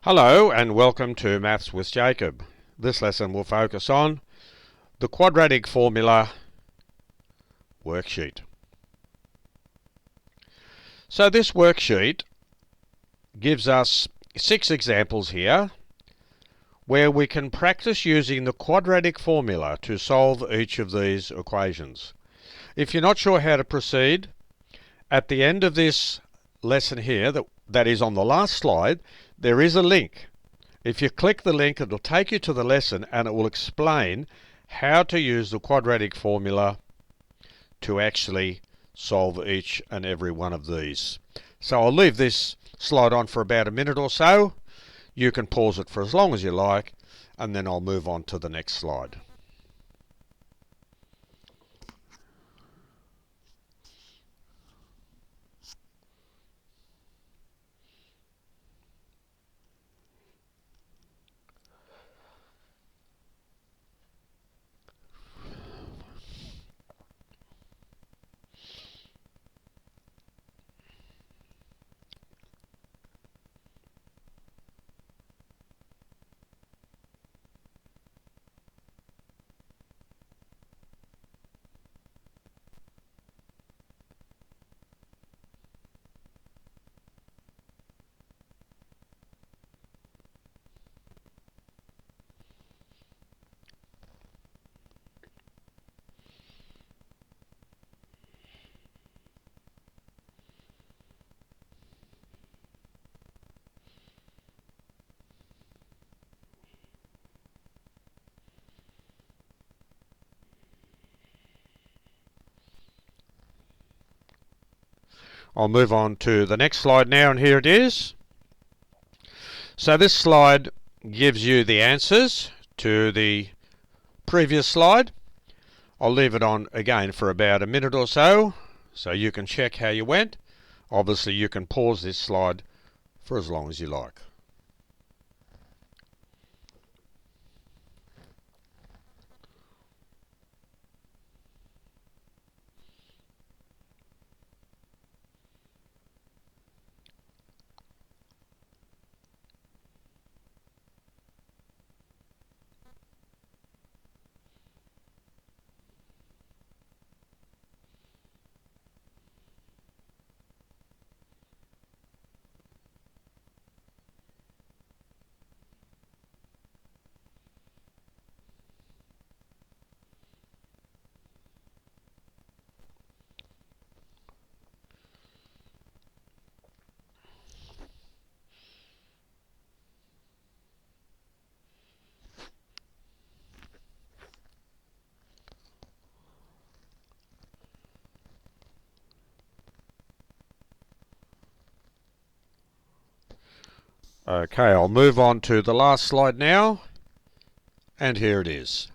Hello and welcome to Maths with Jacob. This lesson will focus on the quadratic formula worksheet. So this worksheet gives us 6 examples here where we can practice using the quadratic formula to solve each of these equations. If you're not sure how to proceed, at the end of this lesson here, that is on the last slide, there is a link. If you click the link, it'll take you to the lesson and it will explain how to use the quadratic formula to actually solve each and every one of these. So I'll leave this slide on for about a minute or so. You can pause it for as long as you like, and then I'll move on to the next slide. I'll move on to the next slide now, and here it is. So this slide gives you the answers to the previous slide. I'll leave it on again for about a minute or so you can check how you went. Obviously you can pause this slide for as long as you like. Okay, I'll move on to the last slide now, and here it is.